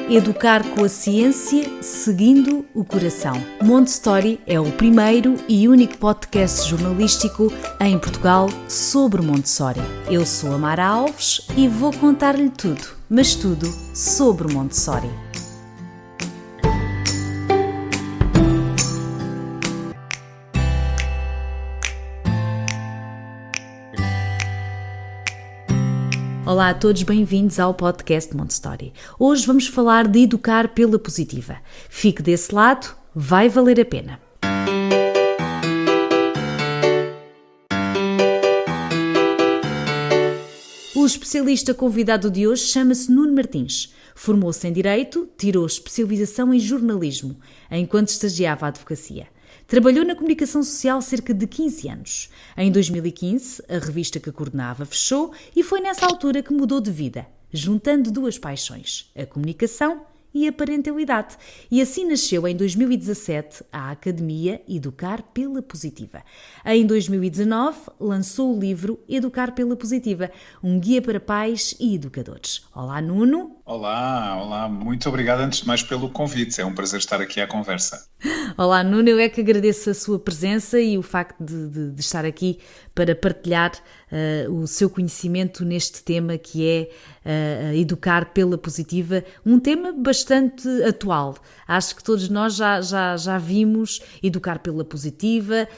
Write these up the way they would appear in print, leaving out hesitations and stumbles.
Educar com a ciência, seguindo o coração. Montessori é o primeiro e único podcast jornalístico em Portugal sobre Montessori. Eu sou a Mara Alves e vou contar-lhe tudo, mas tudo sobre Montessori. Olá a todos, bem-vindos ao podcast Montessori. Hoje vamos falar de educar pela positiva. Fique desse lado, vai valer a pena. O especialista convidado de hoje chama-se Nuno Martins. Formou-se em Direito, tirou especialização em Jornalismo, enquanto estagiava à Advocacia. Trabalhou na comunicação social cerca de 15 anos. Em 2015, a revista que coordenava fechou e foi nessa altura que mudou de vida, juntando duas paixões, a comunicação e a parentalidade. E assim nasceu em 2017 a Academia Educar pela Positiva. Em 2019, lançou o livro Educar pela Positiva, um guia para pais e educadores. Olá, Nuno. Olá, muito obrigado antes de mais pelo convite, é um prazer estar aqui à conversa. Olá, Nuno, eu é que agradeço a sua presença e o facto de estar aqui para partilhar o seu conhecimento neste tema que é educar pela positiva, um tema bastante atual. Acho que todos nós já vimos educar pela positiva,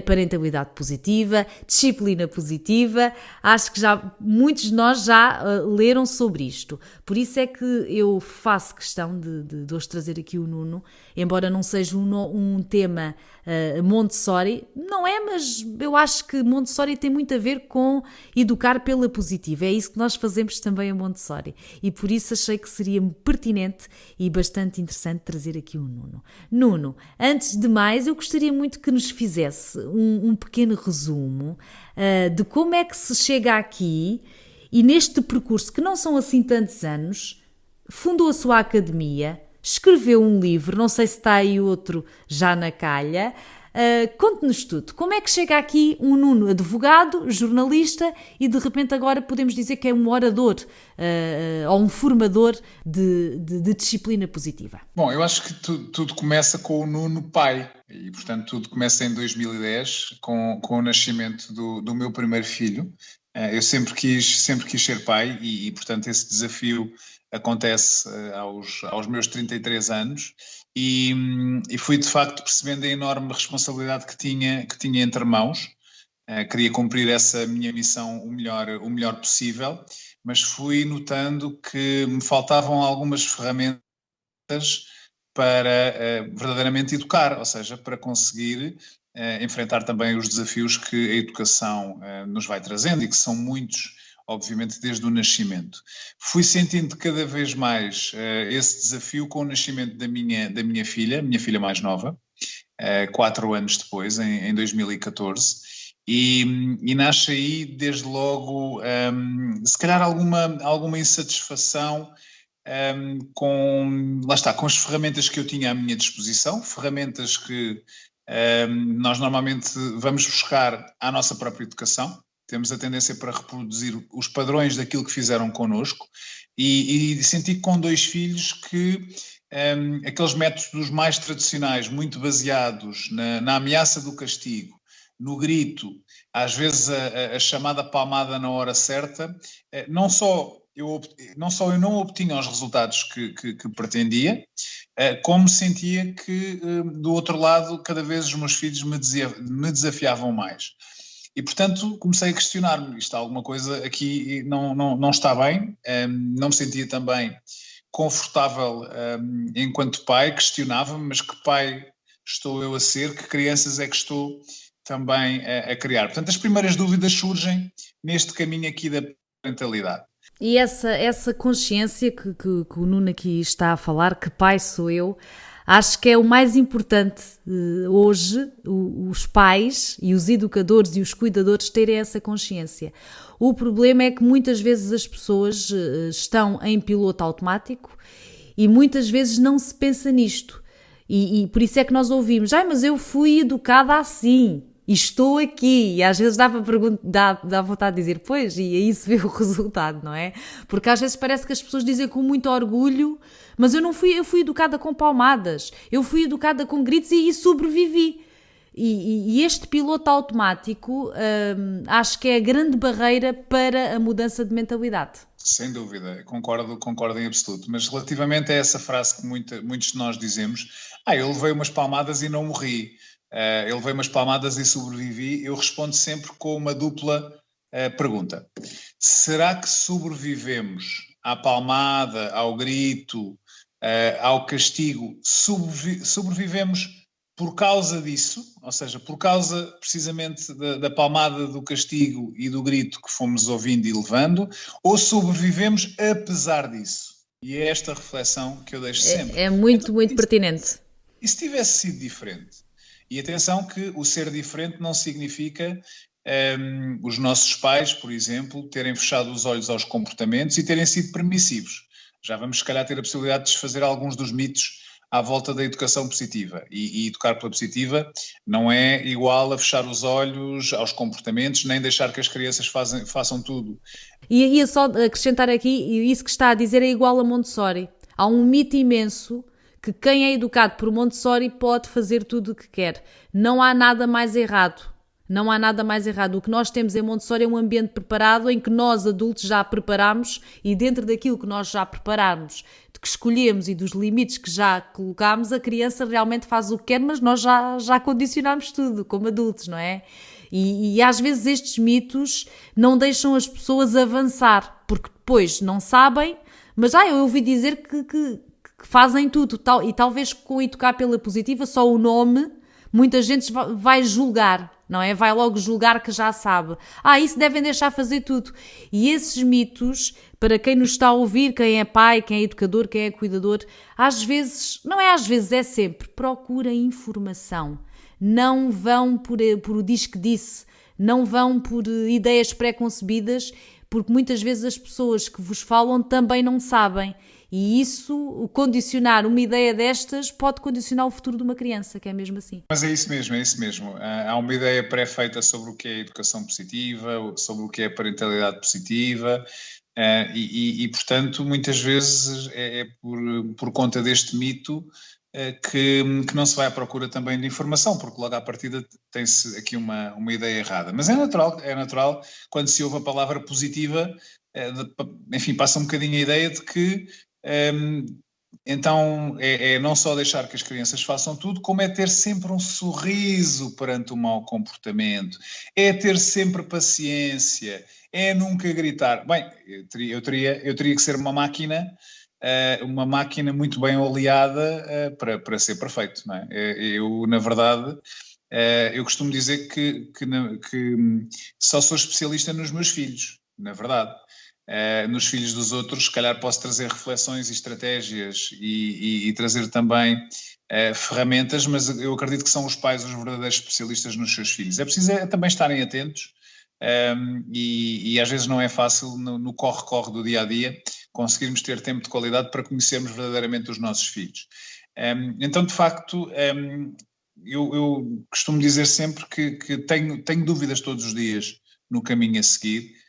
parentalidade positiva, disciplina positiva. Acho que muitos de nós já leram sobre isto. Por isso é que eu faço questão de hoje trazer aqui o Nuno, embora não seja um tema Montessori, não é, mas eu acho que Montessori tem muito a ver com educar pela positiva. É isso que nós fazemos também a Montessori. E por isso achei que seria pertinente e bastante interessante trazer aqui o Nuno. Nuno, antes de mais, eu gostaria muito que nos fizesse um pequeno resumo de como é que se chega aqui e neste percurso, que não são assim tantos anos, fundou a sua academia, escreveu um livro, não sei se está aí outro já na calha. Conte-nos tudo. Como é que chega aqui um Nuno, advogado, jornalista e de repente agora podemos dizer que é um orador ou um formador de disciplina positiva? Bom, eu acho que tudo começa com o Nuno pai e, portanto, tudo começa em 2010 com o nascimento do meu primeiro filho. Eu sempre quis ser pai e, portanto, esse desafio acontece aos meus 33 anos e fui, de facto, percebendo a enorme responsabilidade que tinha entre mãos. Queria cumprir essa minha missão o melhor possível, mas fui notando que me faltavam algumas ferramentas para verdadeiramente educar, ou seja, para conseguir enfrentar também os desafios que a educação nos vai trazendo e que são muitos, obviamente, desde o nascimento. Fui sentindo cada vez mais esse desafio com o nascimento da minha filha mais nova, 4 anos depois, em 2014, e nasce aí, desde logo, se calhar alguma insatisfação com as ferramentas que eu tinha à minha disposição, ferramentas que nós normalmente vamos buscar à nossa própria educação. Temos a tendência para reproduzir os padrões daquilo que fizeram connosco e senti que com 2 filhos que aqueles métodos mais tradicionais, muito baseados na ameaça do castigo, no grito, às vezes a chamada palmada na hora certa, não só eu não obtinha os resultados que pretendia, como sentia que do outro lado cada vez os meus filhos me desafiavam mais. E, portanto, comecei a questionar-me, isto alguma coisa aqui não está bem, não me sentia também confortável enquanto pai, questionava-me, mas que pai estou eu a ser, que crianças é que estou também a criar? Portanto, as primeiras dúvidas surgem neste caminho aqui da parentalidade. E essa consciência que o Nuno aqui está a falar, que pai sou eu, acho que é o mais importante hoje, os pais e os educadores e os cuidadores terem essa consciência. O problema é que muitas vezes as pessoas estão em piloto automático e muitas vezes não se pensa nisto. E por isso é que nós ouvimos, mas eu fui educada assim. e estou aqui. E às vezes dá vontade de dizer, pois, e aí se vê o resultado, não é? Porque às vezes parece que as pessoas dizem com muito orgulho, mas eu fui educada com palmadas, eu fui educada com gritos e sobrevivi. E este piloto automático acho que é a grande barreira para a mudança de mentalidade. Sem dúvida, concordo em absoluto. Mas relativamente a essa frase que muitos de nós dizemos, eu levei umas palmadas e não morri, eu levei umas palmadas e sobrevivi, eu respondo sempre com uma dupla pergunta. Será que sobrevivemos à palmada, ao grito, ao castigo, sobrevivemos por causa disso, ou seja, por causa precisamente da palmada, do castigo e do grito que fomos ouvindo e levando, ou sobrevivemos apesar disso? E é esta reflexão que eu deixo sempre. É muito, muito pertinente. E se tivesse sido diferente? E atenção que o ser diferente não significa os nossos pais, por exemplo, terem fechado os olhos aos comportamentos e terem sido permissivos. Já vamos, se calhar, ter a possibilidade de desfazer alguns dos mitos à volta da educação positiva. E educar pela positiva não é igual a fechar os olhos aos comportamentos, nem deixar que as crianças façam tudo. E ia só acrescentar aqui, e isso que está a dizer é igual a Montessori. Há um mito imenso que quem é educado por Montessori pode fazer tudo o que quer. Não há nada mais errado. Não há nada mais errado. O que nós temos em Montessori é um ambiente preparado em que nós, adultos, já preparamos e dentro daquilo que nós já preparamos, que escolhemos e dos limites que já colocámos, a criança realmente faz o que quer, mas nós já condicionámos tudo como adultos, não é? E às vezes estes mitos não deixam as pessoas avançar, porque depois não sabem, mas eu ouvi dizer que fazem tudo, e talvez com educar pela positiva, só o nome, muita gente vai julgar, não é? Vai logo julgar que já sabe. Isso devem deixar fazer tudo. E esses mitos, para quem nos está a ouvir, quem é pai, quem é educador, quem é cuidador, às vezes, não é às vezes, é sempre, procura informação. Não vão por o diz que disse, não vão por ideias pré-concebidas, porque muitas vezes as pessoas que vos falam também não sabem. E isso, condicionar uma ideia destas, pode condicionar o futuro de uma criança, que é mesmo assim. Mas é isso mesmo, é isso mesmo. Há uma ideia pré-feita sobre o que é educação positiva, sobre o que é parentalidade positiva, portanto, muitas vezes é por conta deste mito que não se vai à procura também de informação, porque logo à partida tem-se aqui uma ideia errada. Mas é natural quando se ouve a palavra positiva, enfim, passa um bocadinho a ideia de que então é não só deixar que as crianças façam tudo, como é ter sempre um sorriso perante o mau comportamento, é ter sempre paciência, é nunca gritar. Bem, eu teria que ser uma máquina muito bem oleada para ser perfeito, não é? Eu, na verdade, eu costumo dizer que só sou especialista nos meus filhos, na verdade. Nos filhos dos outros, se calhar posso trazer reflexões e estratégias e trazer também ferramentas, mas eu acredito que são os pais os verdadeiros especialistas nos seus filhos. É preciso também estarem atentos e às vezes não é fácil no corre-corre do dia-a-dia conseguirmos ter tempo de qualidade para conhecermos verdadeiramente os nossos filhos. Então, de facto, eu costumo dizer sempre que tenho dúvidas todos os dias no caminho a seguir.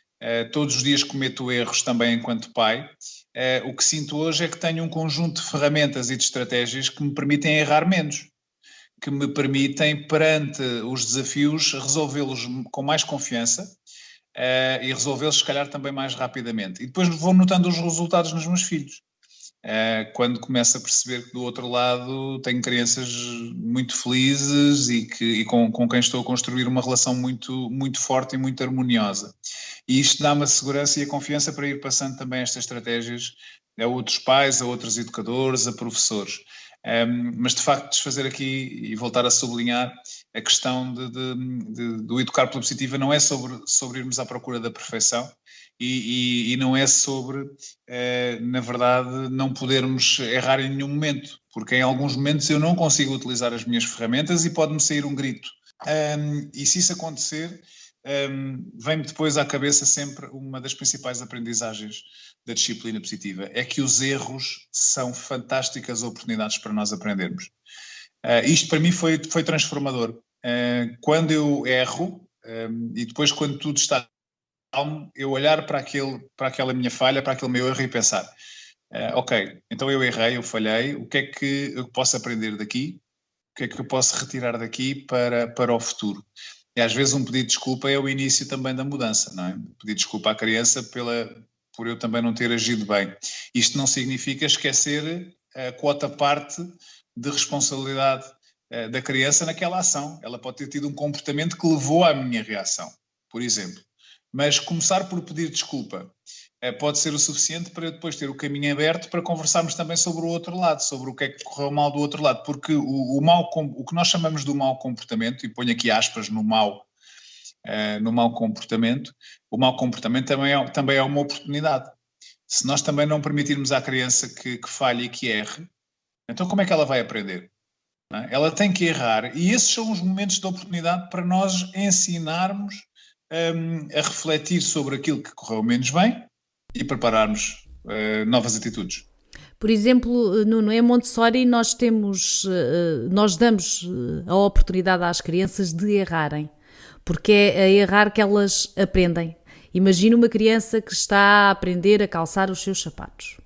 Todos os dias cometo erros também enquanto pai. O que sinto hoje é que tenho um conjunto de ferramentas e de estratégias que me permitem errar menos, que me permitem, perante os desafios, resolvê-los com mais confiança e resolvê-los, se calhar, também mais rapidamente. E depois vou notando os resultados nos meus filhos. Quando começo a perceber que do outro lado tenho crianças muito felizes e com quem estou a construir uma relação muito, muito forte e muito harmoniosa. E isto dá-me a segurança e a confiança para ir passando também estas estratégias a outros pais, a outros educadores, a professores. Mas de facto desfazer aqui e voltar a sublinhar a questão do educar pela positiva não é sobre irmos à procura da perfeição e não é sobre, na verdade, não podermos errar em nenhum momento, porque em alguns momentos eu não consigo utilizar as minhas ferramentas e pode-me sair um grito. E se isso acontecer, vem-me depois à cabeça sempre uma das principais aprendizagens da disciplina positiva, é que os erros são fantásticas oportunidades para nós aprendermos. Isto para mim foi transformador. quando eu erro, e depois quando tudo está calmo, eu olhar para aquela minha falha, para aquele meu erro e pensar, ok, então eu errei, eu falhei, o que é que eu posso aprender daqui? O que é que eu posso retirar daqui para o futuro? E às vezes um pedido de desculpa é o início também da mudança, não é? Pedir desculpa à criança por eu também não ter agido bem. Isto não significa esquecer a quota parte de responsabilidade da criança naquela ação. Ela pode ter tido um comportamento que levou à minha reação, por exemplo. Mas começar por pedir desculpa pode ser o suficiente para depois ter o caminho aberto para conversarmos também sobre o outro lado, sobre o que é que correu mal do outro lado, porque o que nós chamamos do mau comportamento, e ponho aqui aspas no mau comportamento, o mau comportamento também é uma oportunidade. Se nós também não permitirmos à criança que falhe e que erre, então como é que ela vai aprender? Não é? Ela tem que errar, e esses são os momentos de oportunidade para nós ensinarmos a refletir sobre aquilo que correu menos bem e prepararmos novas atitudes. Por exemplo, Nuno, em Montessori nós damos a oportunidade às crianças de errarem, porque é a errar que elas aprendem. Imagina uma criança que está a aprender a calçar os seus sapatos.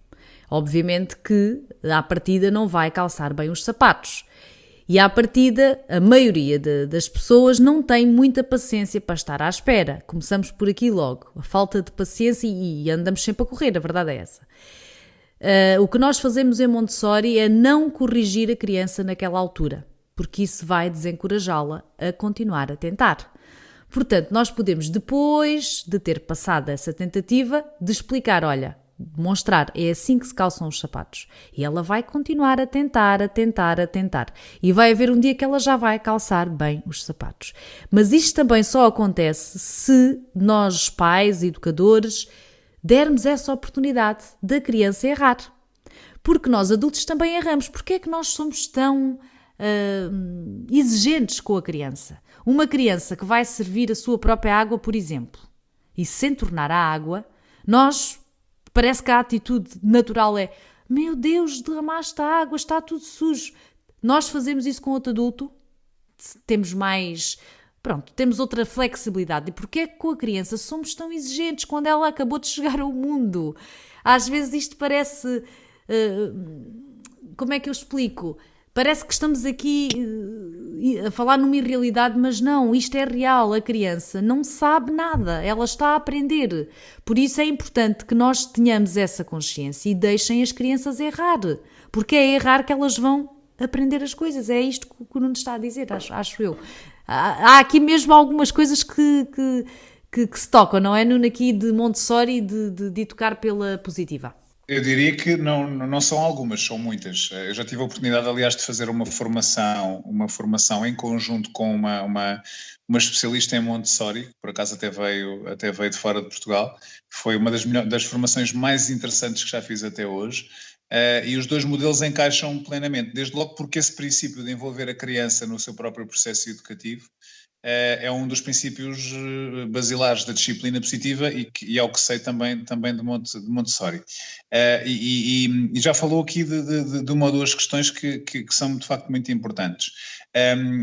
Obviamente que, à partida, não vai calçar bem os sapatos. E à partida, a maioria das pessoas não tem muita paciência para estar à espera. Começamos por aqui logo. A falta de paciência e andamos sempre a correr, a verdade é essa. O que nós fazemos em Montessori é não corrigir a criança naquela altura, porque isso vai desencorajá-la a continuar a tentar. Portanto, nós podemos, depois de ter passado essa tentativa, de explicar, olha, demonstrar, é assim que se calçam os sapatos. E ela vai continuar a tentar. E vai haver um dia que ela já vai calçar bem os sapatos. Mas isto também só acontece se nós, pais, educadores, dermos essa oportunidade da criança errar. Porque nós adultos também erramos. Porquê é que nós somos tão exigentes com a criança? Uma criança que vai servir a sua própria água, por exemplo, e sem tornar a água, nós... Parece que a atitude natural é: meu Deus, derramaste a água, está tudo sujo. Nós fazemos isso com outro adulto, temos temos outra flexibilidade. E porquê é que com a criança somos tão exigentes quando ela acabou de chegar ao mundo? Às vezes isto parece... como é que eu explico? Parece que estamos aqui a falar numa irrealidade, mas não, isto é real. A criança não sabe nada, ela está a aprender. Por isso é importante que nós tenhamos essa consciência e deixem as crianças errar, porque é errar que elas vão aprender as coisas. É isto que o Nuno está a dizer, acho eu. Há aqui mesmo algumas coisas que se tocam, não é, Nuno, aqui de Montessori, de educar pela positiva. Eu diria que não são algumas, são muitas. Eu já tive a oportunidade, aliás, de fazer uma formação em conjunto com uma especialista em Montessori, que por acaso até veio de fora de Portugal. Foi uma das formações mais interessantes que já fiz até hoje. E os dois modelos encaixam plenamente, desde logo porque esse princípio de envolver a criança no seu próprio processo educativo é um dos princípios basilares da disciplina positiva e é o que sei também de Montessori. E já falou aqui de uma ou duas questões que são de facto muito importantes.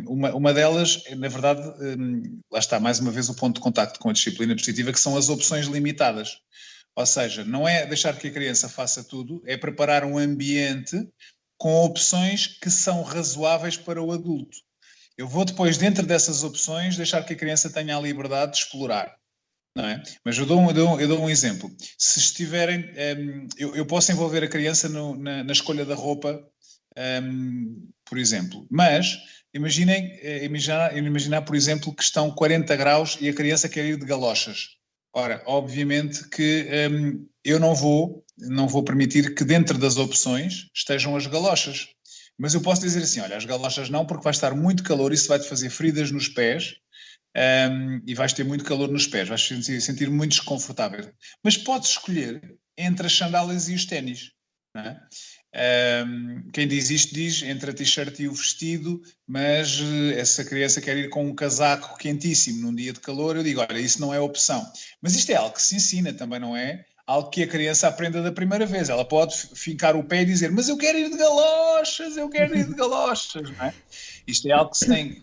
Uma delas, na verdade, lá está mais uma vez o ponto de contacto com a disciplina positiva, que são as opções limitadas. Ou seja, não é deixar que a criança faça tudo, é preparar um ambiente com opções que são razoáveis para o adulto. Eu vou depois, dentro dessas opções, deixar que a criança tenha a liberdade de explorar, não é? Mas eu dou um exemplo. Se estiverem... eu posso envolver a criança na escolha da roupa, por exemplo. Mas imaginar, por exemplo, que estão 40 graus e a criança quer ir de galochas. Ora, obviamente que eu não vou permitir que dentro das opções estejam as galochas. Mas eu posso dizer assim, olha, as galochas não, porque vai estar muito calor, isso vai-te fazer feridas nos pés e vais ter muito calor nos pés, vais sentir muito desconfortável. Mas podes escolher entre as sandálias e os ténis, não é? Quem diz isto diz entre a t-shirt e o vestido, mas essa criança quer ir com um casaco quentíssimo num dia de calor, eu digo, olha, isso não é opção. Mas isto é algo que se ensina também, não é? algo que a criança aprenda da primeira vez. Ela pode fincar o pé e dizer, mas eu quero ir de galochas, não é? Isto é algo que se tem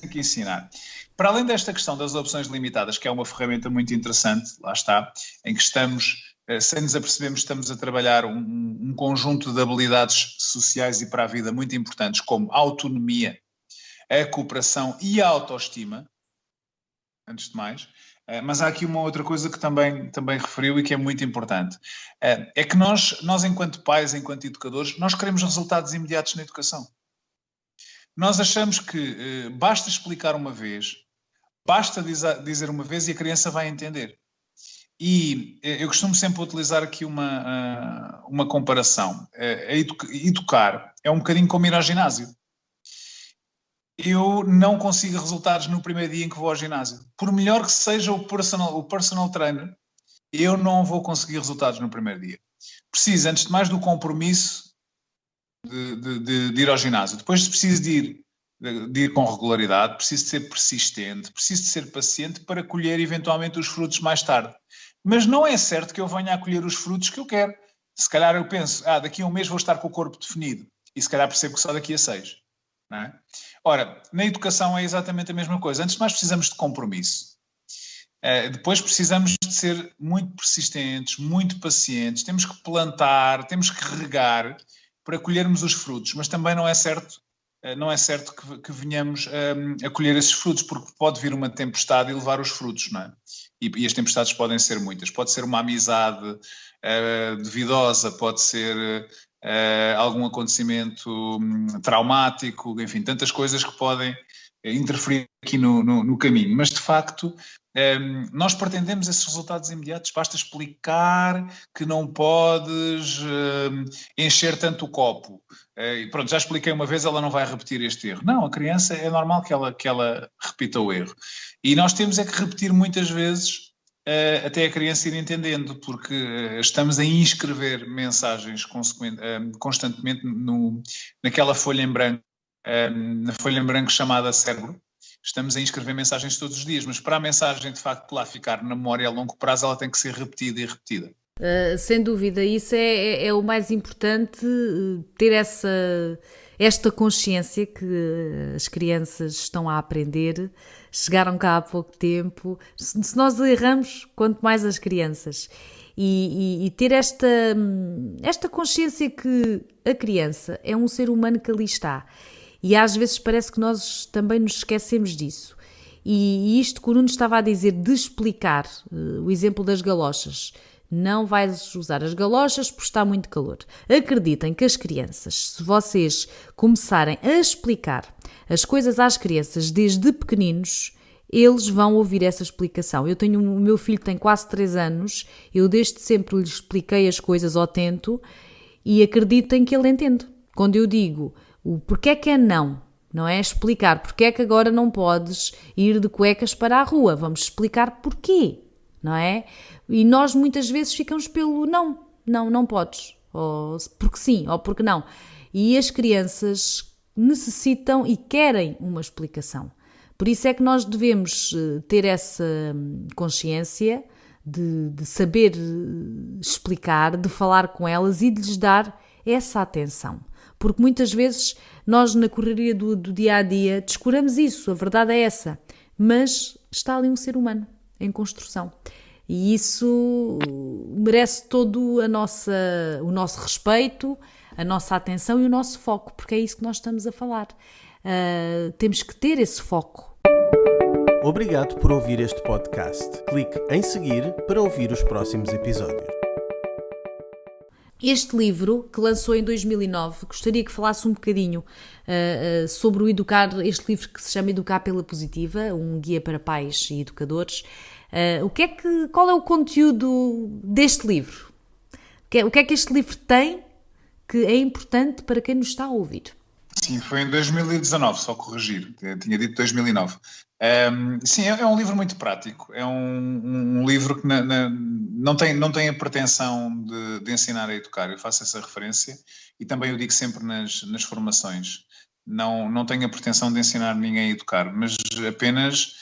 que ensinar. Para além desta questão das opções limitadas, que é uma ferramenta muito interessante, lá está, em que estamos, sem nos apercebermos, estamos a trabalhar um conjunto de habilidades sociais e para a vida muito importantes, como a autonomia, a cooperação e a autoestima, antes de mais. Mas há aqui uma outra coisa que também referiu e que é muito importante. É que nós, enquanto pais, enquanto educadores, nós queremos resultados imediatos na educação. Nós achamos que basta explicar uma vez, basta dizer uma vez e a criança vai entender. E eu costumo sempre utilizar aqui uma comparação. Educar é um bocadinho como ir ao ginásio. Eu não consigo resultados no primeiro dia em que vou ao ginásio. Por melhor que seja o personal trainer, eu não vou conseguir resultados no primeiro dia. Preciso, antes de mais, do compromisso de ir ao ginásio. Depois preciso de ir com regularidade, preciso de ser persistente, preciso de ser paciente para colher eventualmente os frutos mais tarde. Mas não é certo que eu venha a colher os frutos que eu quero. Se calhar eu penso, daqui a um mês vou estar com o corpo definido. E se calhar percebo que só daqui a 6. Não é? Ora, na educação é exatamente a mesma coisa. Antes de mais precisamos de compromisso. Depois precisamos de ser muito persistentes, muito pacientes. Temos que plantar, temos que regar para colhermos os frutos. Mas também não é certo que venhamos a colher esses frutos, porque pode vir uma tempestade e levar os frutos, não é? E as tempestades podem ser muitas. Pode ser uma amizade duvidosa, pode ser algum acontecimento traumático, enfim, tantas coisas que podem interferir aqui no caminho. Mas, de facto, nós pretendemos esses resultados imediatos. Basta explicar que não podes encher tanto o copo. Pronto, já expliquei uma vez, ela não vai repetir este erro. Não, a criança é normal que ela repita o erro. E nós temos é que repetir muitas vezes até a criança ir entendendo, porque estamos a inscrever mensagens constantemente naquela folha em branco, na folha em branco chamada cérebro. Estamos a inscrever mensagens todos os dias, mas para a mensagem de facto lá ficar na memória a longo prazo, ela tem que ser repetida e repetida. Sem dúvida, isso é o mais importante, ter esta consciência que as crianças estão a aprender, chegaram cá há pouco tempo. Se nós erramos, quanto mais as crianças. E ter esta consciência que a criança é um ser humano que ali está. E às vezes parece que nós também nos esquecemos disso. E isto que o Nuno estava a dizer, de explicar o exemplo das galochas. Não vais usar as galochas porque está muito calor. Acreditem que as crianças, se vocês começarem a explicar as coisas às crianças desde pequeninos, eles vão ouvir essa explicação. O meu filho tem quase 3 anos, eu desde sempre lhe expliquei as coisas ao tento e acreditem que ele entende. Quando eu digo o porquê é que é não é explicar porque é que agora não podes ir de cuecas para a rua, vamos explicar porquê. Não é? E nós muitas vezes ficamos pelo não podes, ou porque sim, ou porque não. E as crianças necessitam e querem uma explicação. Por isso é que nós devemos ter essa consciência de saber explicar, de falar com elas e de lhes dar essa atenção. Porque muitas vezes nós na correria do dia-a-dia descuramos isso, a verdade é essa. Mas está ali um ser humano em construção. E isso merece todo o nosso respeito, a nossa atenção e o nosso foco, porque é isso que nós estamos a falar. Temos que ter esse foco. Obrigado por ouvir este podcast. Clique em seguir para ouvir os próximos episódios. Este livro, que lançou em 2009, gostaria que falasse um bocadinho sobre o Educar, este livro que se chama Educar pela Positiva, um guia para pais e educadores. Qual é o conteúdo deste livro? O que é que este livro tem que é importante para quem nos está a ouvir? Sim, foi em 2019, só corrigir, tinha dito 2009. Sim, é um livro muito prático, é um livro que não tem a pretensão de ensinar a educar, eu faço essa referência e também eu digo sempre nas formações, não tenho a pretensão de ensinar ninguém a educar, mas apenas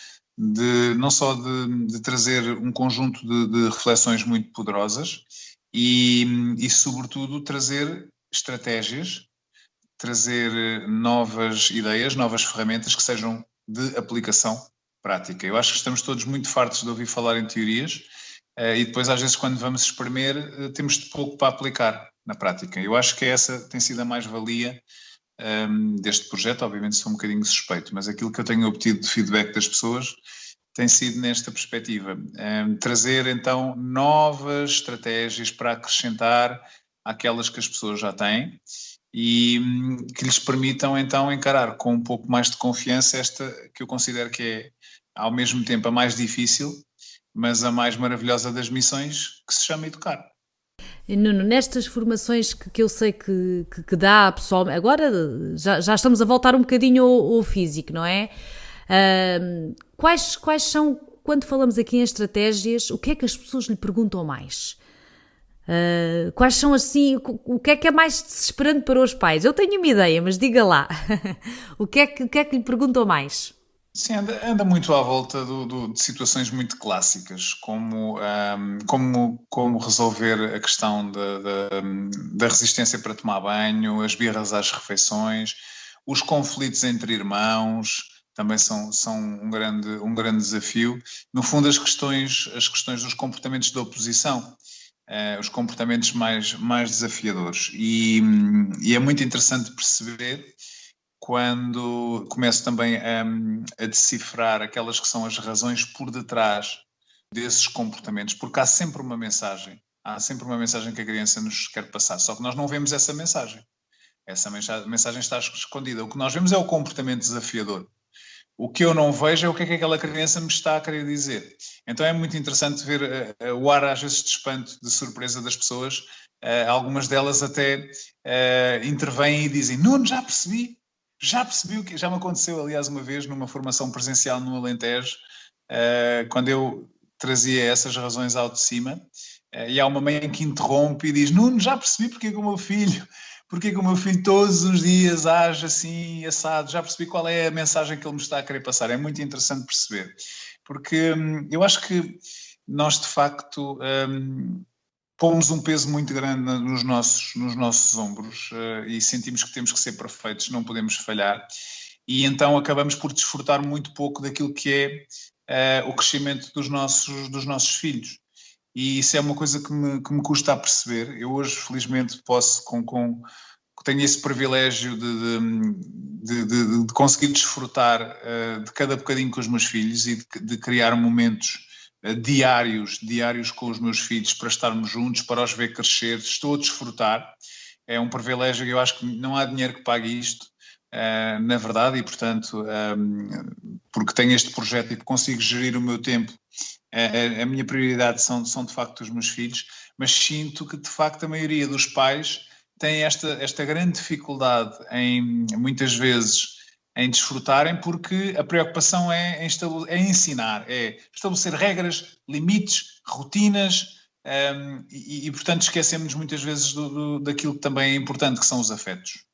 não só de trazer um conjunto de reflexões muito poderosas e, sobretudo, trazer estratégias, trazer novas ideias, novas ferramentas que sejam de aplicação prática. Eu acho que estamos todos muito fartos de ouvir falar em teorias e depois, às vezes, quando vamos espremer, temos de pouco para aplicar na prática. Eu acho que essa tem sido a mais-valia deste projeto. Obviamente sou um bocadinho suspeito, mas aquilo que eu tenho obtido de feedback das pessoas tem sido nesta perspectiva. Trazer, então, novas estratégias para acrescentar àquelas que as pessoas já têm e que lhes permitam, então, encarar com um pouco mais de confiança esta que eu considero que é, ao mesmo tempo, a mais difícil, mas a mais maravilhosa das missões, que se chama educar. E, Nuno, nestas formações que eu sei que dá pessoal, agora já estamos a voltar um bocadinho ao físico, não é? Quais são, quando falamos aqui em estratégias, o que é que as pessoas lhe perguntam mais? Quais são assim, o que é mais desesperante para os pais? Eu tenho uma ideia, mas diga lá, o que é que lhe perguntam mais? Sim, anda muito à volta de situações muito clássicas, como resolver a questão da resistência para tomar banho, as birras às refeições, os conflitos entre irmãos, também são um grande desafio. No fundo, as questões dos comportamentos da oposição, os comportamentos mais desafiadores. E é muito interessante perceber, quando começo também a decifrar aquelas que são as razões por detrás desses comportamentos, porque há sempre uma mensagem que a criança nos quer passar, só que nós não vemos essa mensagem. Essa mensagem está escondida. O que nós vemos é o comportamento desafiador. O que eu não vejo é o que é que aquela criança me está a querer dizer. Então é muito interessante ver o ar, às vezes, de espanto, de surpresa das pessoas. Algumas delas até intervêm e dizem: Nuno, já percebi o que... Já me aconteceu, aliás, uma vez, numa formação presencial no Alentejo, quando eu trazia essas razões ao de cima, e há uma mãe que interrompe e diz: Nuno, já percebi porque que o meu filho todos os dias age assim, assado, já percebi qual é a mensagem que ele me está a querer passar. É muito interessante perceber, porque eu acho que nós, de facto, pomos um peso muito grande nos nossos ombros e sentimos que temos que ser perfeitos, não podemos falhar, e então acabamos por desfrutar muito pouco daquilo que é o crescimento dos nossos filhos. E isso é uma coisa que me custa a perceber. Eu hoje, felizmente, posso, tenho esse privilégio de conseguir desfrutar de cada bocadinho com os meus filhos e de criar momentos diários com os meus filhos para estarmos juntos, para os ver crescer. Estou a desfrutar. É um privilégio e eu acho que não há dinheiro que pague isto, na verdade, e portanto, porque tenho este projeto e consigo gerir o meu tempo, a minha prioridade são de facto os meus filhos, mas sinto que de facto a maioria dos pais tem esta grande dificuldade muitas vezes em desfrutarem, porque a preocupação é ensinar, é estabelecer regras, limites, rotinas, e portanto esquecemos muitas vezes daquilo que também é importante, que são os afetos.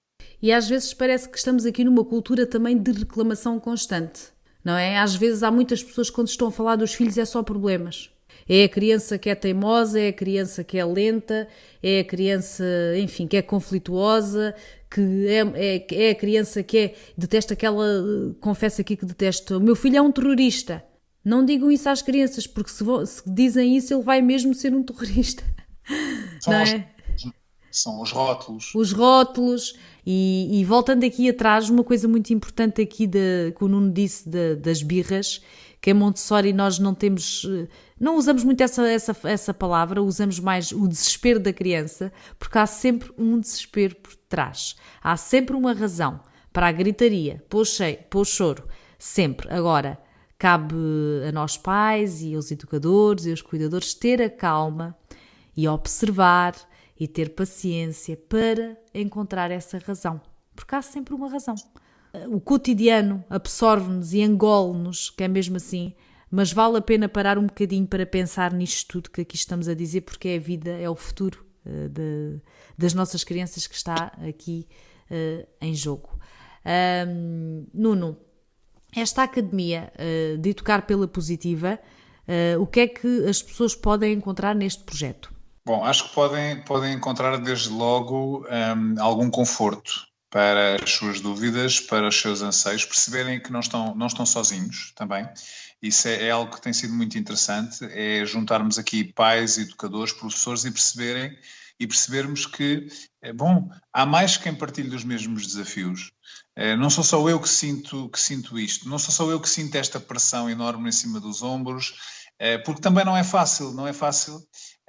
E às vezes parece que estamos aqui numa cultura também de reclamação constante, não é? Às vezes há muitas pessoas que quando estão a falar dos filhos é só problemas. É a criança que é teimosa, é a criança que é lenta, é a criança, enfim, que é conflituosa, que é a criança que detesta confessa aqui que detesta, o meu filho é um terrorista. Não digam isso às crianças, porque se dizem isso ele vai mesmo ser um terrorista. São os rótulos. Os rótulos. E voltando aqui atrás, uma coisa muito importante aqui que o Nuno disse das birras, que em Montessori nós não usamos muito essa palavra, usamos mais o desespero da criança, porque há sempre um desespero por trás. Há sempre uma razão para a gritaria, para o choro, sempre. Agora, cabe a nós pais e aos educadores e aos cuidadores ter a calma e observar e ter paciência para encontrar essa razão, porque há sempre uma razão. O cotidiano absorve-nos e engole-nos, que é mesmo assim, mas vale a pena parar um bocadinho para pensar nisto tudo que aqui estamos a dizer, porque é a vida, é o futuro das nossas crianças que está aqui em jogo. Nuno, esta academia de Educar pela Positiva, o que é que as pessoas podem encontrar neste projeto? Bom, acho que podem encontrar desde logo algum conforto para as suas dúvidas, para os seus anseios, perceberem que não estão sozinhos também. Isso é algo que tem sido muito interessante, é juntarmos aqui pais, educadores, professores e percebermos que, há mais quem partilhe dos mesmos desafios. Não sou só eu que sinto isto, não sou só eu que sinto esta pressão enorme em cima dos ombros, porque também não é fácil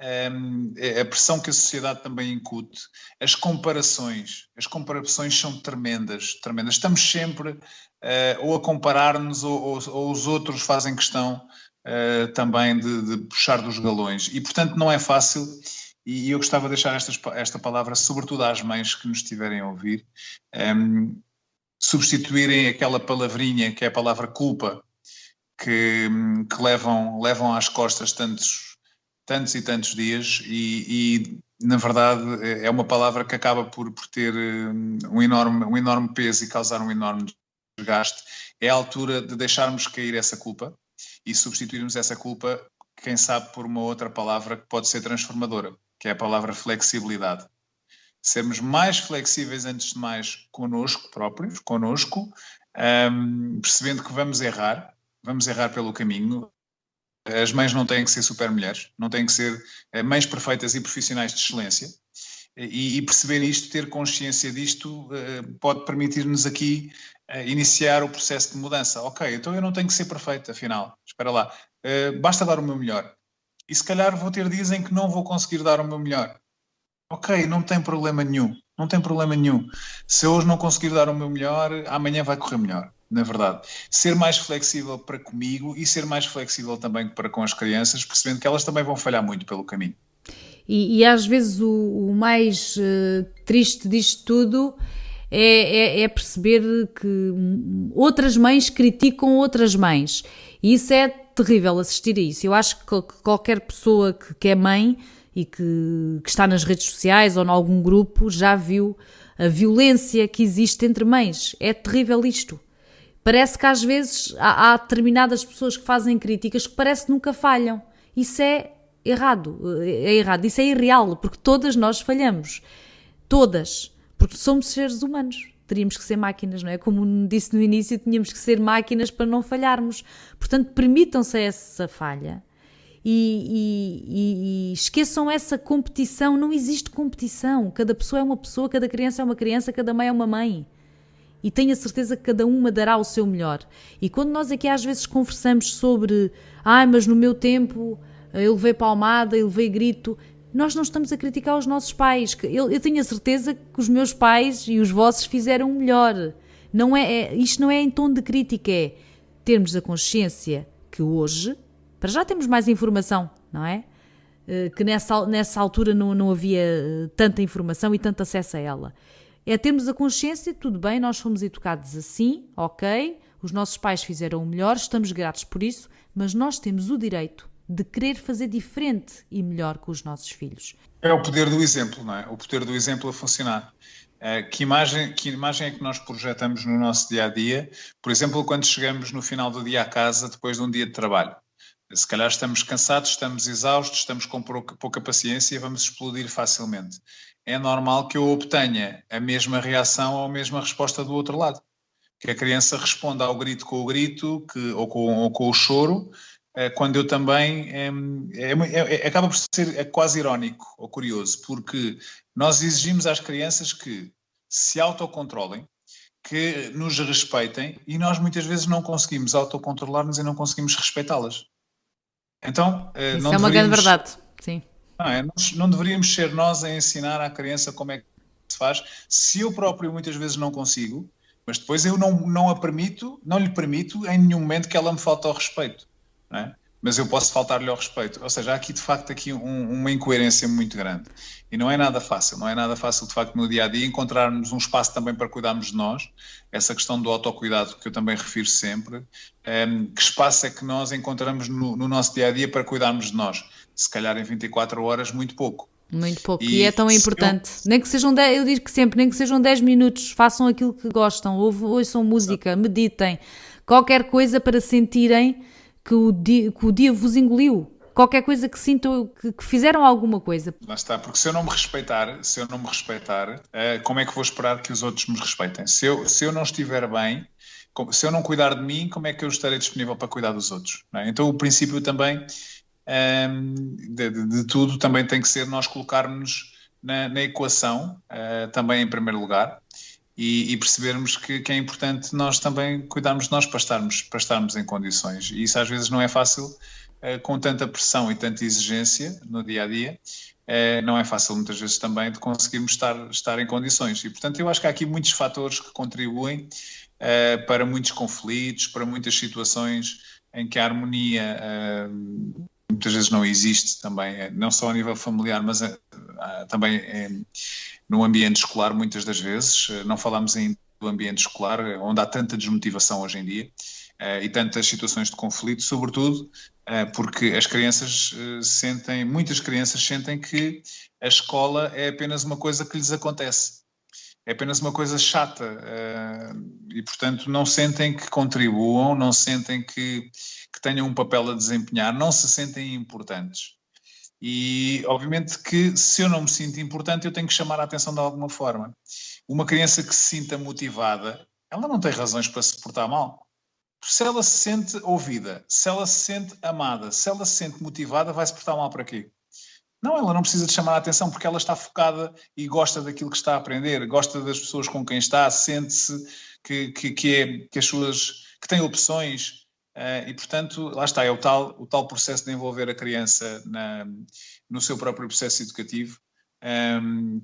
a pressão que a sociedade também incute, as comparações são tremendas. Estamos sempre ou a comparar-nos ou os outros fazem questão também de puxar dos galões e, portanto, não é fácil. E eu gostava de deixar esta palavra, sobretudo às mães que nos estiverem a ouvir, substituírem aquela palavrinha que é a palavra culpa, que levam às costas tantos e tantos dias e na verdade é uma palavra que acaba por ter um enorme peso e causar um enorme desgaste. É a altura de deixarmos cair essa culpa e substituirmos essa culpa, quem sabe, por uma outra palavra que pode ser transformadora, que é a palavra flexibilidade. Sermos mais flexíveis, antes de mais, connosco próprios, percebendo que vamos errar pelo caminho. As mães não têm que ser super mulheres, não têm que ser mães perfeitas e profissionais de excelência. E perceber isto, ter consciência disto, pode permitir-nos aqui iniciar o processo de mudança. Ok, então eu não tenho que ser perfeita, afinal. Espera lá. Basta dar o meu melhor. E se calhar vou ter dias em que não vou conseguir dar o meu melhor. Ok, não tem problema nenhum. Se eu hoje não conseguir dar o meu melhor, amanhã vai correr melhor, na verdade. Ser mais flexível para comigo e ser mais flexível também para com as crianças, percebendo que elas também vão falhar muito pelo caminho. E às vezes o mais triste disto tudo é perceber que outras mães criticam outras mães. E isso é terrível, assistir a isso. Eu acho que qualquer pessoa que é mãe e que está nas redes sociais ou em algum grupo já viu a violência que existe entre mães. É terrível isto. Parece que às vezes há determinadas pessoas que fazem críticas que parece que nunca falham. Isso é errado, isso é irreal, porque todas nós falhamos. Todas. Porque somos seres humanos. Teríamos que ser máquinas, não é? Como disse no início, tínhamos que ser máquinas para não falharmos. Portanto, permitam-se essa falha e esqueçam essa competição. Não existe competição. Cada pessoa é uma pessoa, cada criança é uma criança, cada mãe é uma mãe. E tenho a certeza que cada uma dará o seu melhor. E quando nós aqui às vezes conversamos sobre mas no meu tempo eu levei palmada, eu levei grito, nós não estamos a criticar os nossos pais. Eu tenho a certeza que os meus pais e os vossos fizeram o melhor. Isto não é em tom de crítica, é termos a consciência que hoje, para já temos mais informação, não é? Que nessa altura não havia tanta informação e tanto acesso a ela. É termos a consciência, tudo bem, nós fomos educados assim, ok, os nossos pais fizeram o melhor, estamos gratos por isso, mas nós temos o direito de querer fazer diferente e melhor com os nossos filhos. É o poder do exemplo, não é? O poder do exemplo a funcionar. Que imagem é que nós projetamos no nosso dia-a-dia? Por exemplo, quando chegamos no final do dia à casa, depois de um dia de trabalho. Se calhar estamos cansados, estamos exaustos, estamos com pouca paciência e vamos explodir facilmente. É normal que eu obtenha a mesma reação ou a mesma resposta do outro lado. Que a criança responda ao grito com o grito ou com o choro, quando eu também... acaba por ser quase irónico ou curioso, porque nós exigimos às crianças que se autocontrolem, que nos respeitem, e nós muitas vezes não conseguimos autocontrolar-nos e não conseguimos respeitá-las. Então, isso é uma grande verdade, sim. Não deveríamos ser nós a ensinar à criança como é que se faz, se eu próprio muitas vezes não consigo, mas depois eu não lhe permito em nenhum momento que ela me falte ao respeito, não é? Mas eu posso faltar-lhe ao respeito. Ou seja, há aqui de facto uma incoerência muito grande. E não é nada fácil de facto no dia-a-dia encontrarmos um espaço também para cuidarmos de nós, essa questão do autocuidado que eu também refiro sempre. Que espaço é que nós encontramos no nosso dia-a-dia para cuidarmos de nós? Se calhar em 24 horas, muito pouco. Muito pouco, e é tão importante. Nem que sejam 10, eu digo que sempre, nem que sejam 10 minutos, façam aquilo que gostam, ouçam música, meditem, qualquer coisa para sentirem que o dia vos engoliu. Qualquer coisa que sintam, que fizeram alguma coisa. Lá está, porque se eu não me respeitar, como é que vou esperar que os outros me respeitem? Se eu não estiver bem, se eu não cuidar de mim, como é que eu estarei disponível para cuidar dos outros? Não é? Então o princípio também de tudo também tem que ser nós colocarmos na equação, também em primeiro lugar, e percebermos que é importante nós também cuidarmos de nós para estarmos em condições. E isso às vezes não é fácil, com tanta pressão e tanta exigência no dia-a-dia, não é fácil muitas vezes também de conseguirmos estar em condições. E portanto eu acho que há aqui muitos fatores que contribuem para muitos conflitos, para muitas situações em que a harmonia muitas vezes não existe também, não só a nível familiar, mas também no ambiente escolar muitas das vezes. Não falamos ainda do ambiente escolar, onde há tanta desmotivação hoje em dia e tantas situações de conflito, sobretudo porque as crianças muitas crianças sentem que a escola é apenas uma coisa que lhes acontece. É apenas uma coisa chata e, portanto, não sentem que contribuam, não sentem que tenham um papel a desempenhar, não se sentem importantes. E, obviamente, que se eu não me sinto importante, eu tenho que chamar a atenção de alguma forma. Uma criança que se sinta motivada, ela não tem razões para se portar mal. Se ela se sente ouvida, se ela se sente amada, se ela se sente motivada, vai se portar mal para quê? Não, ela não precisa de chamar a atenção porque ela está focada e gosta daquilo que está a aprender, gosta das pessoas com quem está, sente-se que tem opções e, portanto, lá está, é o tal processo de envolver a criança no seu próprio processo educativo,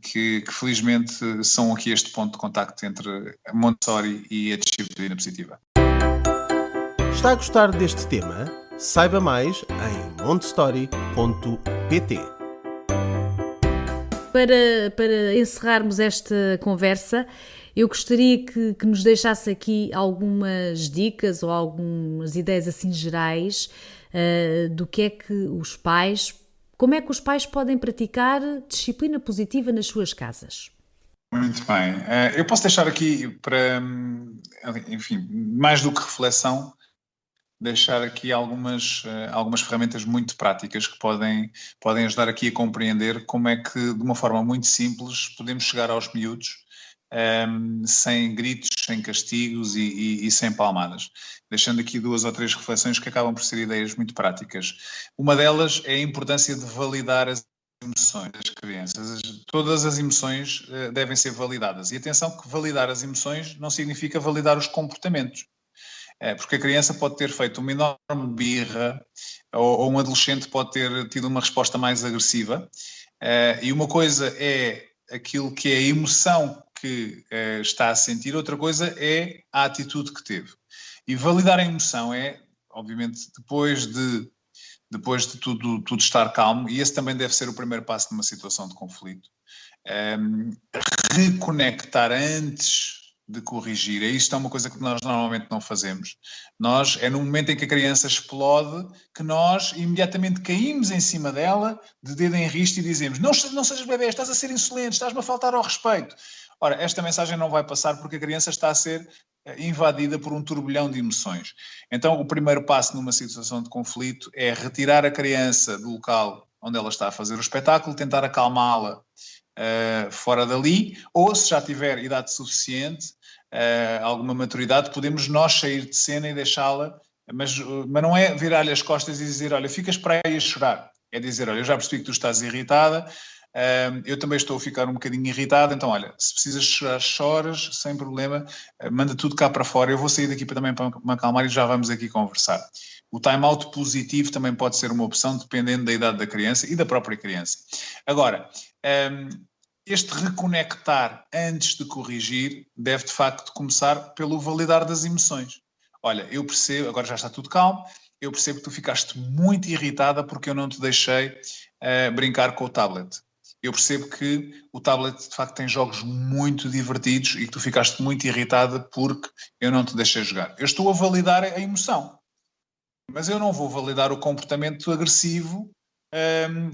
que felizmente são aqui este ponto de contacto entre a Montessori e a disciplina positiva. Está a gostar deste tema? Saiba mais em montessori.pt. Para encerrarmos esta conversa, eu gostaria que nos deixasse aqui algumas dicas ou algumas ideias assim gerais do que é que como é que os pais podem praticar disciplina positiva nas suas casas. Muito bem. Eu posso deixar aqui para, enfim, mais do que reflexão, deixar aqui algumas ferramentas muito práticas que podem ajudar aqui a compreender como é que, de uma forma muito simples, podemos chegar aos miúdos sem gritos, sem castigos e sem palmadas. Deixando aqui 2 ou 3 reflexões que acabam por ser ideias muito práticas. Uma delas é a importância de validar as emoções das crianças. Todas as emoções devem ser validadas. E atenção que validar as emoções não significa validar os comportamentos. Porque a criança pode ter feito uma enorme birra ou um adolescente pode ter tido uma resposta mais agressiva e uma coisa é aquilo que é a emoção que está a sentir, outra coisa é a atitude que teve. E validar a emoção é, obviamente, depois de tudo estar calmo, e esse também deve ser o primeiro passo numa situação de conflito, reconectar antes de corrigir. Isto é uma coisa que nós normalmente não fazemos. É no momento em que a criança explode que nós imediatamente caímos em cima dela, de dedo em riste, e dizemos: não sejas bebê, estás a ser insolente, estás-me a faltar ao respeito. Ora, esta mensagem não vai passar porque a criança está a ser invadida por um turbilhão de emoções. Então, o primeiro passo numa situação de conflito é retirar a criança do local onde ela está a fazer o espetáculo, tentar acalmá-la fora dali, ou se já tiver idade suficiente, alguma maturidade, podemos nós sair de cena e deixá-la, mas não é virar-lhe as costas e dizer: olha, ficas para aí a chorar. É dizer: olha, eu já percebi que tu estás irritada, eu também estou a ficar um bocadinho irritado, então olha, se precisas chorar, choras, sem problema, manda tudo cá para fora, eu vou sair daqui também para me acalmar e já vamos aqui conversar. O time-out positivo também pode ser uma opção, dependendo da idade da criança e da própria criança. Agora, este reconectar antes de corrigir deve de facto começar pelo validar das emoções. Olha, eu percebo, agora já está tudo calmo, eu percebo que tu ficaste muito irritada porque eu não te deixei brincar com o tablet. Eu percebo que o tablet de facto tem jogos muito divertidos e que tu ficaste muito irritada porque eu não te deixei jogar. Eu estou a validar a emoção, mas eu não vou validar o comportamento agressivo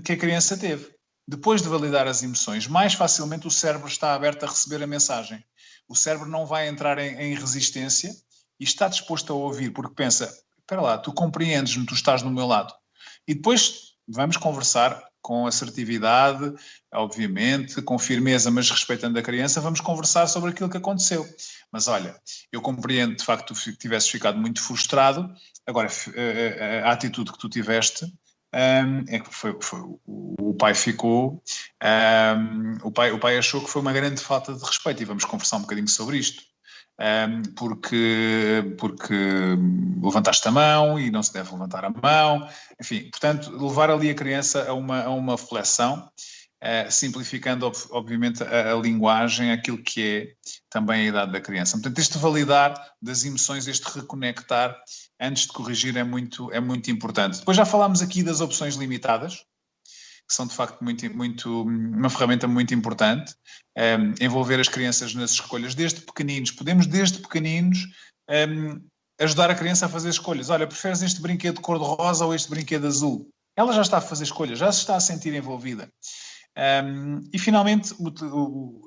que a criança teve. Depois de validar as emoções, mais facilmente o cérebro está aberto a receber a mensagem. O cérebro não vai entrar em resistência e está disposto a ouvir, porque pensa, espera lá, tu compreendes-me, tu estás no meu lado. E depois vamos conversar com assertividade, obviamente, com firmeza, mas respeitando a criança, vamos conversar sobre aquilo que aconteceu. Mas olha, eu compreendo de facto que tu tivesses ficado muito frustrado, agora a atitude que tu tiveste é que o pai ficou, o pai achou que foi uma grande falta de respeito, e vamos conversar um bocadinho sobre isto. Porque levantaste a mão e não se deve levantar a mão, enfim, portanto, levar ali a criança a uma reflexão, simplificando obviamente a linguagem, aquilo que é também a idade da criança. Portanto, este validar das emoções, este reconectar antes de corrigir é muito importante. Depois já falámos aqui das opções limitadas, que são de facto uma ferramenta muito importante, envolver as crianças nas escolhas desde pequeninos. Podemos desde pequeninos ajudar a criança a fazer escolhas. Olha, preferes este brinquedo cor-de-rosa ou este brinquedo azul? Ela já está a fazer escolhas, já se está a sentir envolvida. E finalmente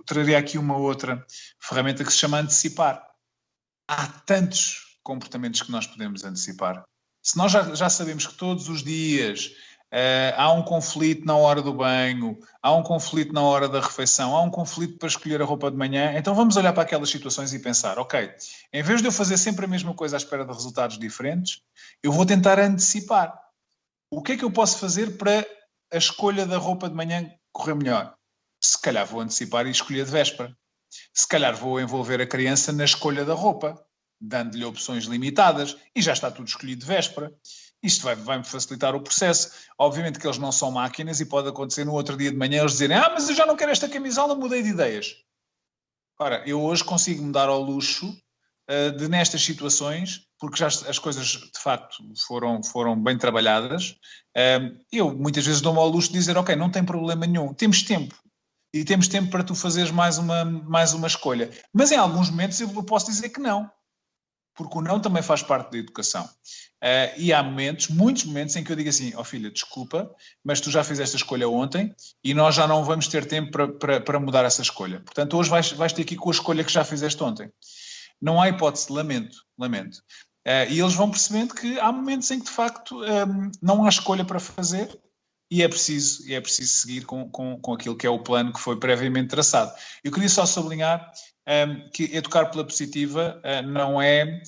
traria aqui uma outra ferramenta que se chama antecipar. Há tantos comportamentos que nós podemos antecipar. Se nós já sabemos que todos os dias há um conflito na hora do banho, há um conflito na hora da refeição, há um conflito para escolher a roupa de manhã, então vamos olhar para aquelas situações e pensar, ok, em vez de eu fazer sempre a mesma coisa à espera de resultados diferentes, eu vou tentar antecipar. O que é que eu posso fazer para a escolha da roupa de manhã correr melhor? Se calhar vou antecipar e escolher de véspera. Se calhar vou envolver a criança na escolha da roupa, dando-lhe opções limitadas, e já está tudo escolhido de véspera. Isto vai-me facilitar o processo. Obviamente que eles não são máquinas e pode acontecer no outro dia de manhã eles dizerem mas eu já não quero esta camisola, mudei de ideias. Ora, eu hoje consigo me dar ao luxo de nestas situações, porque já as coisas de facto foram bem trabalhadas, eu muitas vezes dou-me ao luxo de dizer, ok, não tem problema nenhum, temos tempo. E temos tempo para tu fazeres mais uma escolha. Mas em alguns momentos eu posso dizer que não. Porque o não também faz parte da educação. E há muitos momentos em que eu digo assim, filha, desculpa, mas tu já fizeste a escolha ontem e nós já não vamos ter tempo para mudar essa escolha. Portanto, hoje vais ter que ir com a escolha que já fizeste ontem. Não há hipótese, lamento. E eles vão percebendo que há momentos em que, de facto, não há escolha para fazer e é preciso seguir com aquilo que é o plano que foi previamente traçado. Eu queria só sublinhar que educar pela positiva não é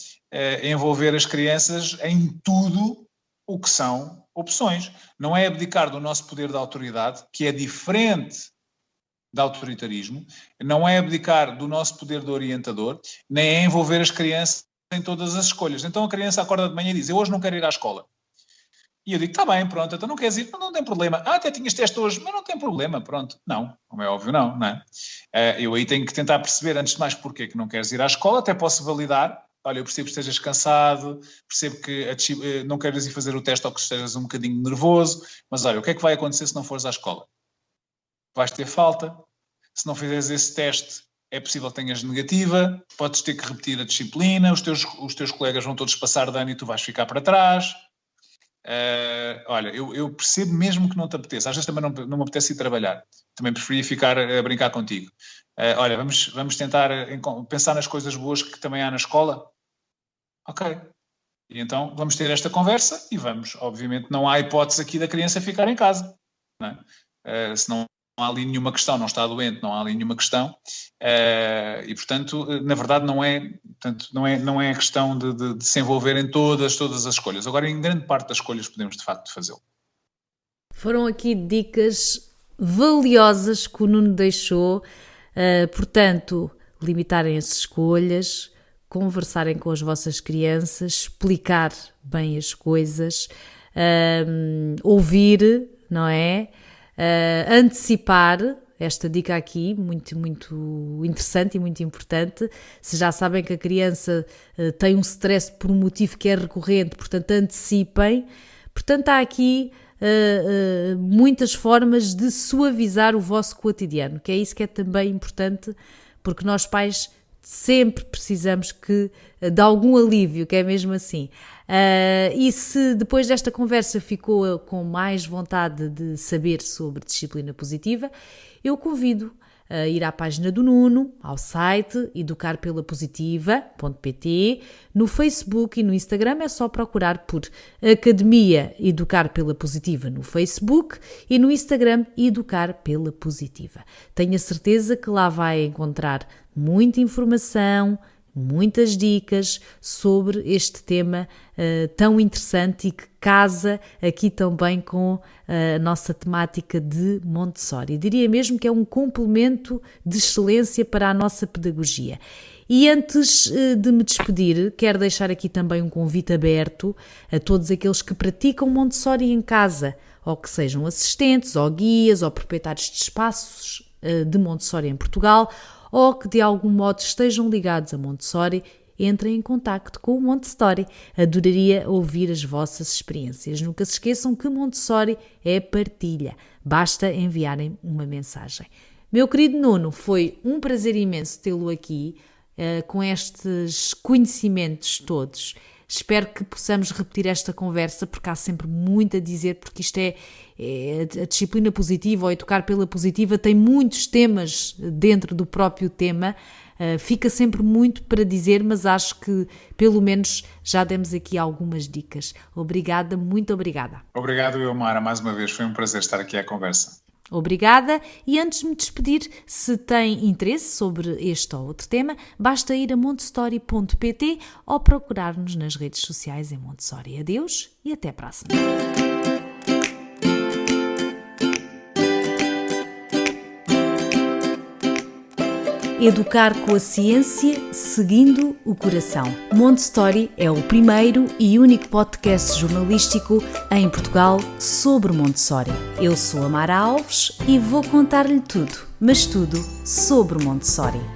envolver as crianças em tudo o que são opções. Não é abdicar do nosso poder de autoridade, que é diferente de autoritarismo, não é abdicar do nosso poder de orientador, nem é envolver as crianças em todas as escolhas. Então a criança acorda de manhã e diz, eu hoje não quero ir à escola. E eu digo, está bem, pronto, então não queres ir? Não tem problema. Até tinhas teste hoje, mas não tem problema, pronto. Não, como é óbvio, não é? Eu aí tenho que tentar perceber, antes de mais, porque é que não queres ir à escola, até posso validar. Olha, eu percebo que estejas cansado, percebo que não queres ir fazer o teste ou que estejas um bocadinho nervoso, mas olha, o que é que vai acontecer se não fores à escola? Vais ter falta. Se não fizeres esse teste, é possível que tenhas negativa, podes ter que repetir a disciplina, os teus colegas vão todos passar de ano e tu vais ficar para trás. Olha, eu percebo mesmo que não te apeteça, às vezes também não me apetece ir trabalhar, também preferia ficar a brincar contigo. Olha, vamos tentar pensar nas coisas boas que também há na escola? Ok. E então vamos ter esta conversa e obviamente não há hipótese aqui da criança ficar em casa, não é? Se não há ali nenhuma questão, não está doente, não há ali nenhuma questão, e portanto, na verdade não é a questão de se envolver em todas as escolhas. Agora, em grande parte das escolhas podemos de facto fazê-lo. Foram aqui dicas valiosas que o Nuno deixou, portanto, limitarem as escolhas, conversarem com as vossas crianças, explicar bem as coisas, ouvir, não é? Antecipar, esta dica aqui, muito, muito interessante e muito importante. Se já sabem que a criança tem um stress por um motivo que é recorrente, portanto antecipem. Portanto há aqui muitas formas de suavizar o vosso cotidiano, que é isso que é também importante, porque nós pais sempre precisamos de algum alívio, que é mesmo assim. E se depois desta conversa ficou com mais vontade de saber sobre disciplina positiva, eu convido ir à página do Nuno, ao site educarpelapositiva.pt. No Facebook e no Instagram é só procurar por Academia Educar Pela Positiva no Facebook e no Instagram Educar Pela Positiva. Tenho a certeza que lá vai encontrar muita informação, muitas dicas sobre este tema tão interessante e que casa aqui também com a nossa temática de Montessori. Diria mesmo que é um complemento de excelência para a nossa pedagogia. E antes de me despedir, quero deixar aqui também um convite aberto a todos aqueles que praticam Montessori em casa, ou que sejam assistentes, ou guias, ou proprietários de espaços de Montessori em Portugal, ou que de algum modo estejam ligados a Montessori, entrem em contacto com o Montessori. Adoraria ouvir as vossas experiências. Nunca se esqueçam que Montessori é partilha. Basta enviarem uma mensagem. Meu querido Nuno, foi um prazer imenso tê-lo aqui com estes conhecimentos todos. Espero que possamos repetir esta conversa, porque há sempre muito a dizer, porque isto é a disciplina positiva, ou educar pela positiva, tem muitos temas dentro do próprio tema, fica sempre muito para dizer, mas acho que pelo menos já demos aqui algumas dicas. Obrigada, muito obrigada. Obrigado, Mara, mais uma vez, foi um prazer estar aqui à conversa. Obrigada, e antes de me despedir, se tem interesse sobre este ou outro tema, basta ir a montessori.pt ou procurar-nos nas redes sociais em Montessori. Adeus e até a próxima. Educar com a ciência, seguindo o coração. Montessori é o primeiro e único podcast jornalístico em Portugal sobre Montessori. Eu sou a Mara Alves e vou contar-lhe tudo, mas tudo sobre Montessori.